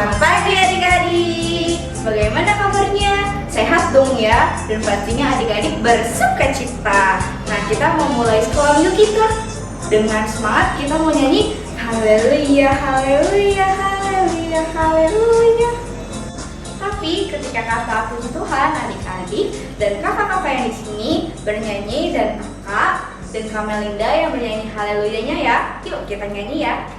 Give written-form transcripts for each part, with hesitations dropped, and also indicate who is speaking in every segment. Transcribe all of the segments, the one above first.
Speaker 1: Selamat pagi adik-adik. Bagaimana kabarnya? Sehat dong ya? Dan pastinya adik-adik bersuka cita. Nah, kita mau mulai sekolah minggu kita. Dengan semangat kita mau nyanyi Haleluya, Haleluya, Haleluya, Haleluya. Tapi ketika kata puji Tuhan, adik-adik dan kakak-kakak yang di sini bernyanyi dan kakak dan Kamelinda yang bernyanyi Haleluyanya ya. Yuk kita nyanyi ya.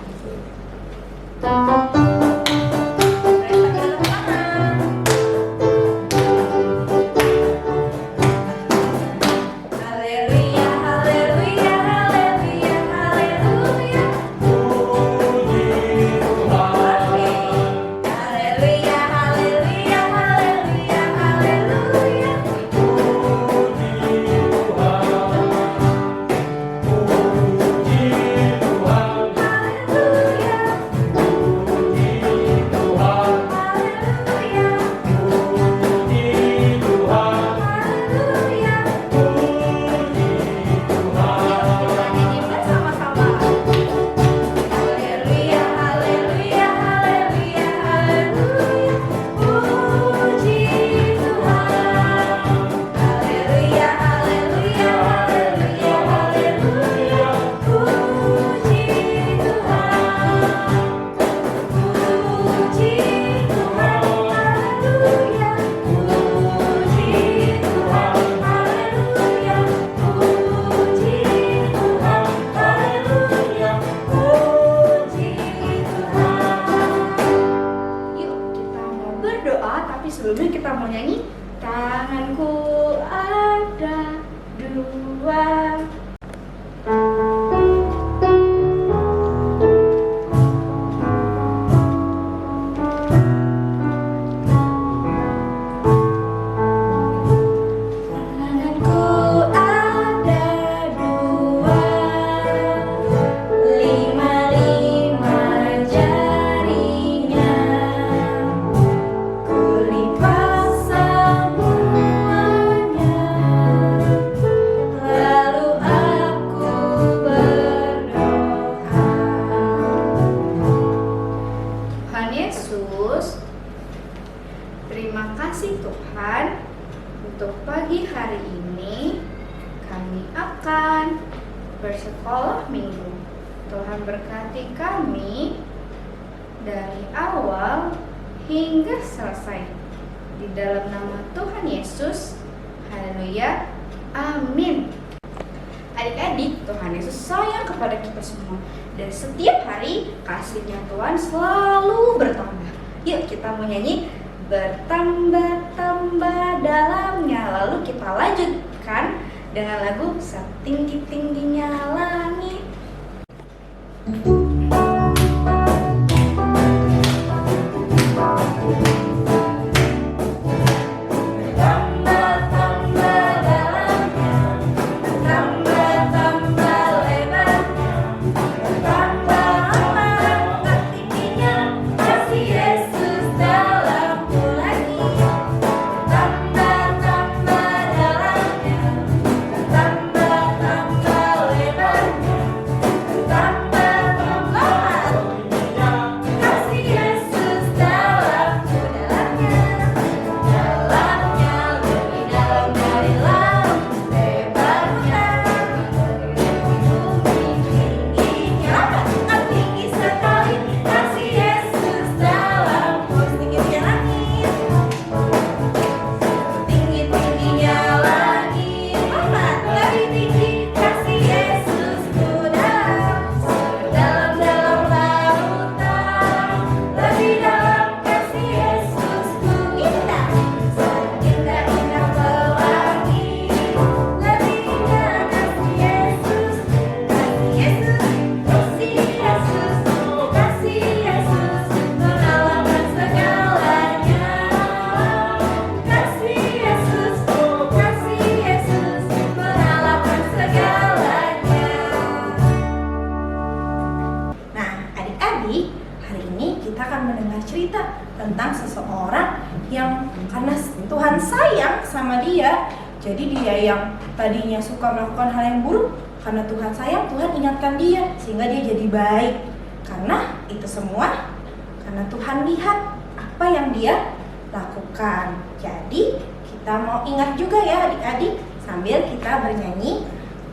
Speaker 1: Sebelumnya kita mau nyanyi Tanganku ada dua. Terima kasih Tuhan, untuk pagi hari ini kami akan bersekolah minggu. Tuhan berkati kami dari awal hingga selesai. Di dalam nama Tuhan Yesus, haleluya, amin. Adik-adik, Tuhan Yesus sayang kepada kita semua. Dan setiap hari kasih-Nya Tuhan selalu bertambah. Yuk kita mau nyanyi bertambah-tambah dalamnya. Lalu kita lanjutkan dengan lagu Setinggi-tingginya langit. Cerita tentang seseorang yang karena Tuhan sayang sama dia, jadi dia yang tadinya suka melakukan hal yang buruk, karena Tuhan sayang, Tuhan ingatkan dia sehingga dia jadi baik. Karena itu semua karena Tuhan lihat apa yang dia lakukan. Jadi kita mau ingat juga ya adik-adik sambil kita bernyanyi,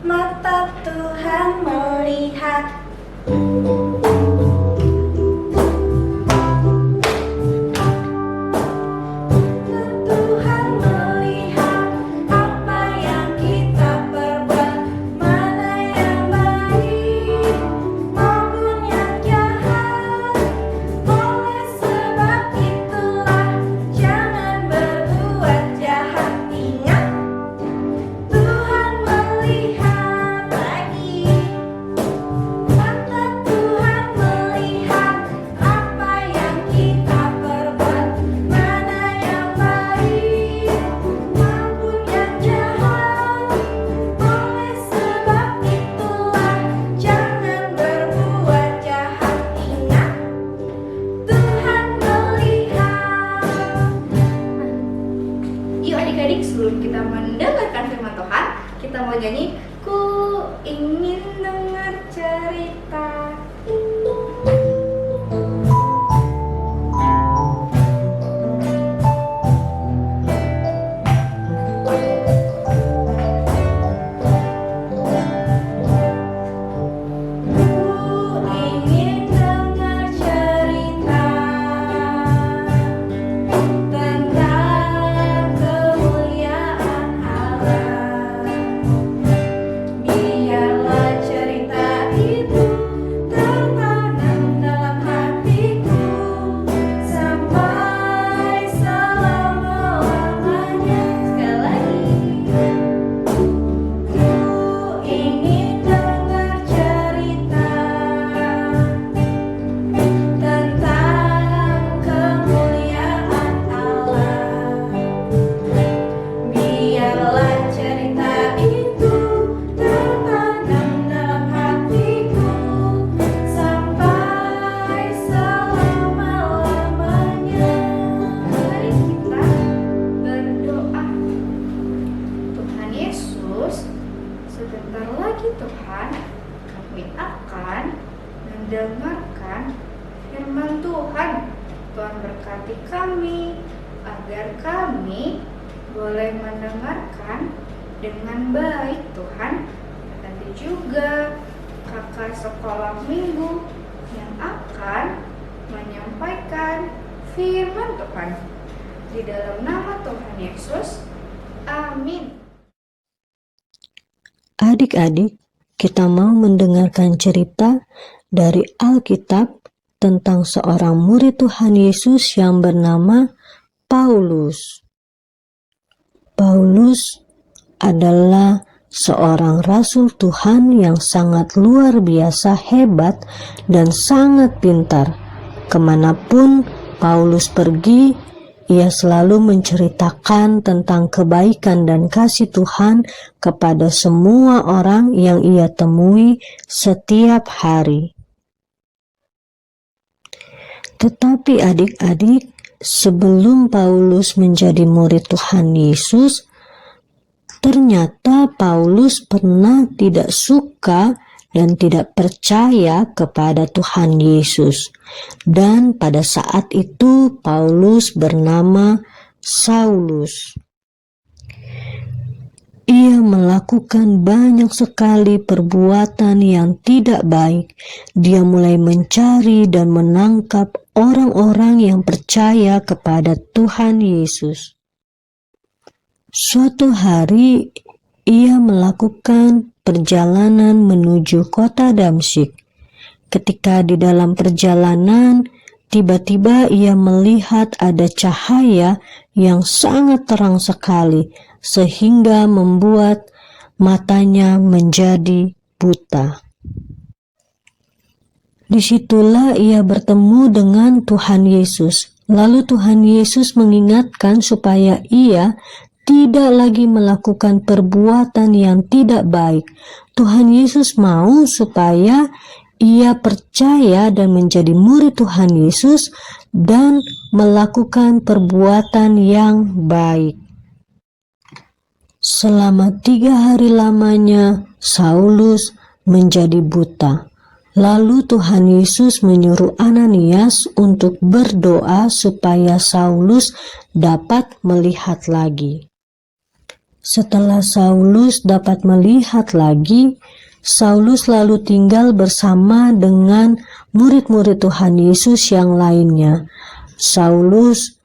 Speaker 1: mata Tuhan melihat. Sebelum kita mendengarkan firman Tuhan, kita mau nyanyi Ku ingin dengar cerita. Sebentar lagi Tuhan, kami akan mendengarkan firman Tuhan. Tuhan berkati kami agar kami boleh mendengarkan dengan baik Tuhan. Nanti juga kakak sekolah minggu yang akan menyampaikan firman Tuhan. Di dalam nama Tuhan Yesus, amin.
Speaker 2: Adik-adik, kita mau mendengarkan cerita dari Alkitab tentang seorang murid Tuhan Yesus yang bernama Paulus. Paulus adalah seorang rasul Tuhan yang sangat luar biasa hebat dan sangat pintar. Kemanapun Paulus pergi, ia selalu menceritakan tentang kebaikan dan kasih Tuhan kepada semua orang yang ia temui setiap hari. Tetapi adik-adik, sebelum Paulus menjadi murid Tuhan Yesus, ternyata Paulus pernah tidak suka dan tidak percaya kepada Tuhan Yesus. Dan pada saat itu Paulus bernama Saulus. Ia melakukan banyak sekali perbuatan yang tidak baik. Dia mulai mencari dan menangkap orang-orang yang percaya kepada Tuhan Yesus. Suatu hari ia melakukan perjalanan menuju kota Damsyik. Ketika di dalam perjalanan, tiba-tiba ia melihat ada cahaya yang sangat terang sekali, sehingga membuat matanya menjadi buta. Disitulah ia bertemu dengan Tuhan Yesus. Lalu Tuhan Yesus mengingatkan supaya ia tidak lagi melakukan perbuatan yang tidak baik. Tuhan Yesus mau supaya ia percaya dan menjadi murid Tuhan Yesus dan melakukan perbuatan yang baik. Selama 3 hari lamanya, Saulus menjadi buta. Lalu Tuhan Yesus menyuruh Ananias untuk berdoa supaya Saulus dapat melihat lagi. Setelah Saulus dapat melihat lagi, Saulus lalu tinggal bersama dengan murid-murid Tuhan Yesus yang lainnya. Saulus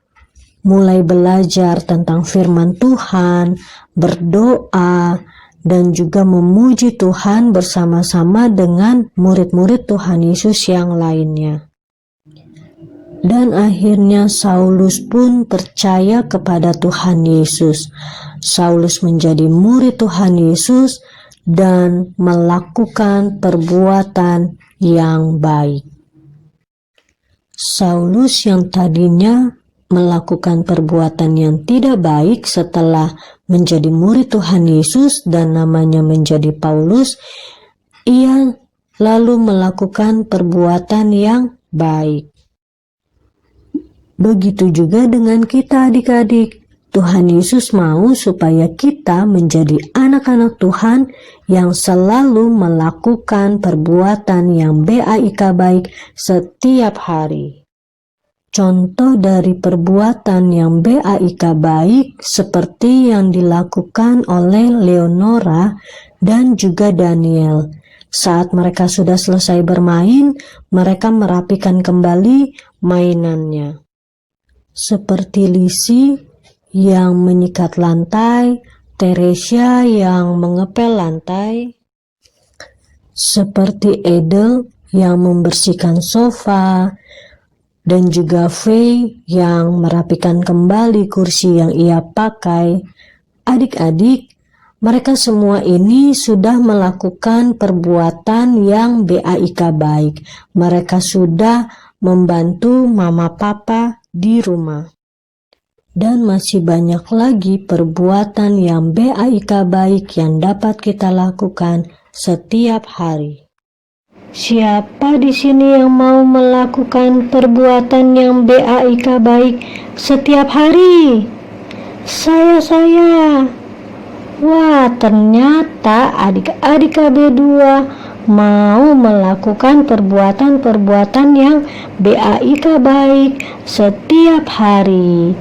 Speaker 2: mulai belajar tentang firman Tuhan, berdoa, dan juga memuji Tuhan bersama-sama dengan murid-murid Tuhan Yesus yang lainnya. Dan akhirnya Saulus pun percaya kepada Tuhan Yesus. Saulus menjadi murid Tuhan Yesus dan melakukan perbuatan yang baik. Saulus yang tadinya melakukan perbuatan yang tidak baik setelah menjadi murid Tuhan Yesus dan namanya menjadi Paulus, ia lalu melakukan perbuatan yang baik. Begitu juga dengan kita adik-adik. Tuhan Yesus mau supaya kita menjadi anak-anak Tuhan yang selalu melakukan perbuatan yang baik setiap hari. Contoh dari perbuatan yang baik seperti yang dilakukan oleh Leonora dan juga Daniel. Saat mereka sudah selesai bermain, mereka merapikan kembali mainannya. Seperti Lisi yang menyikat lantai, Teresia yang mengepel lantai, seperti Edel yang membersihkan sofa, dan juga Faye yang merapikan kembali kursi yang ia pakai. Adik-adik, mereka semua ini sudah melakukan perbuatan yang baik. Mereka sudah membantu mama papa di rumah. Dan masih banyak lagi perbuatan yang baik yang dapat kita lakukan setiap hari. Siapa di sini yang mau melakukan perbuatan yang baik setiap hari? Saya. Wah, ternyata adik-adik KB2 mau melakukan perbuatan yang baik setiap hari.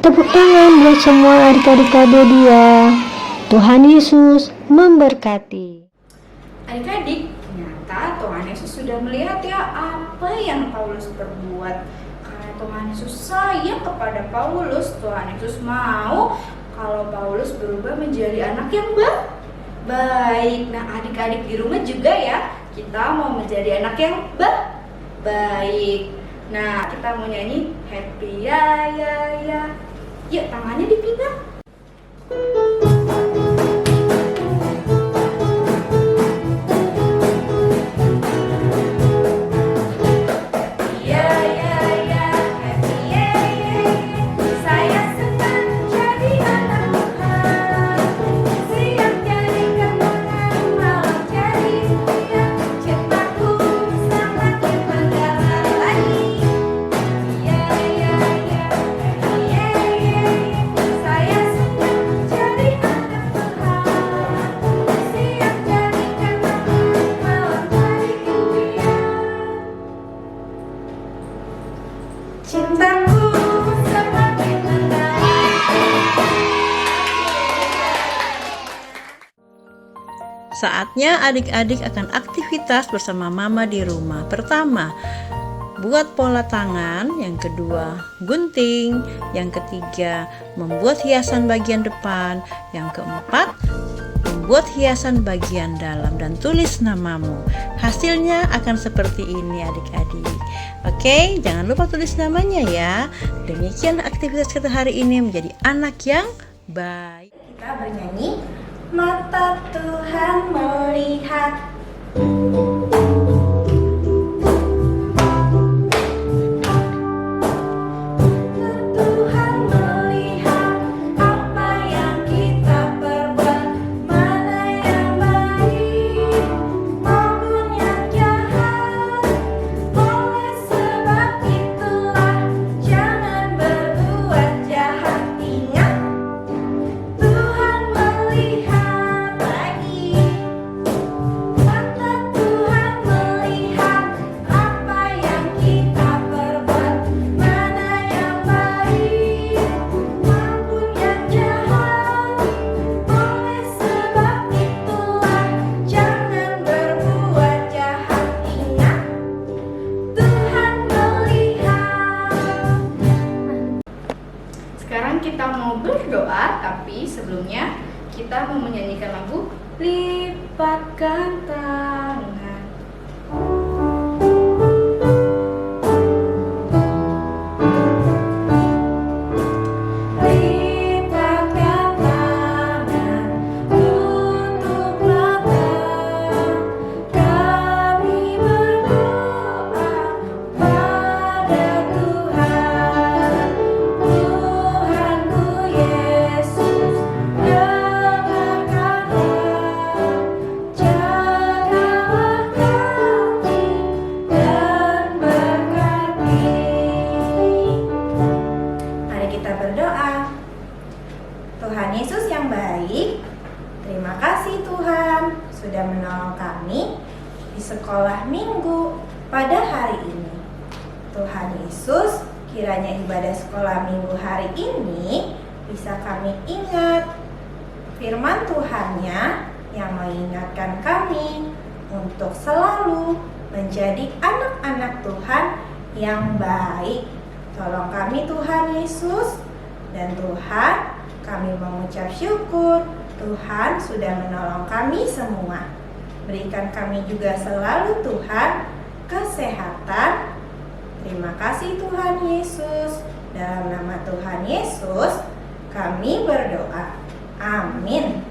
Speaker 2: Tepuk tangan buat semua adik-adik KB2. Tuhan Yesus memberkati.
Speaker 1: Adik-adik, ternyata Tuhan Yesus sudah melihat ya apa yang Paulus perbuat. Karena Tuhan Yesus sayang kepada Paulus, Tuhan Yesus mau kalau Paulus berubah menjadi anak yang baik. Nah, adik-adik di rumah juga ya, kita mau menjadi anak yang baik. Nah, kita mau nyanyi happy ya. Yuk, tangannya dipindah.
Speaker 3: Saatnya adik-adik akan aktivitas bersama mama di rumah. Pertama, buat pola tangan. Yang kedua, gunting. Yang ketiga, membuat hiasan bagian depan. Yang keempat, membuat hiasan bagian dalam dan tulis namamu. Hasilnya akan seperti ini adik-adik. Oke, jangan lupa tulis namanya ya. Demikian aktivitas kita hari ini menjadi anak yang baik.
Speaker 1: Kita bernyanyi mata Tuhan melihat. Tuhan melihat apa yang kita perbuat, mana yang baik maupun yang jahat. Oleh sebab itulah jangan berbuat jahat. Ingat, Tuhan melihat lagi. mau berdoa, tapi sebelumnya kita mau menyanyikan lagu Lipatkan Tangan. Lipatkan tangan, tutup mata, kami berdoa pada Tuhan. Tuhanku Yesus, dengarkanlah, jagalah kami dan berkati. Mari kita berdoa. Tuhan Yesus yang baik, terima kasih Tuhan sudah menolong kami di sekolah minggu pada hari ini. Tuhan Yesus, kiranya ibadah sekolah minggu hari ini bisa kami ingat firman Tuhannya yang mengingatkan kami untuk selalu menjadi anak-anak Tuhan yang baik. Tolong kami Tuhan Yesus, dan Tuhan, kami mengucap syukur Tuhan sudah menolong kami semua. Berikan kami juga selalu Tuhan kesehatan. Terima kasih Tuhan Yesus. Dalam nama Tuhan Yesus kami berdoa. Amin.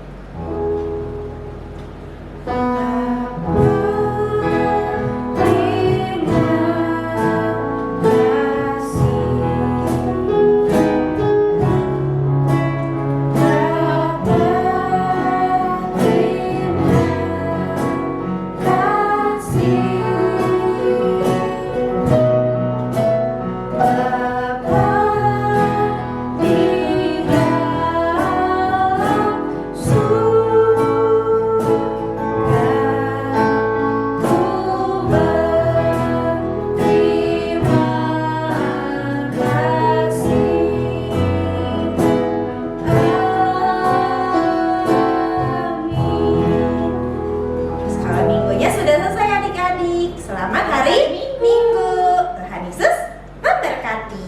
Speaker 1: Sekolah minggunya sudah selesai adik-adik. Selamat hari Minggu. Tuhan Yesus memberkati.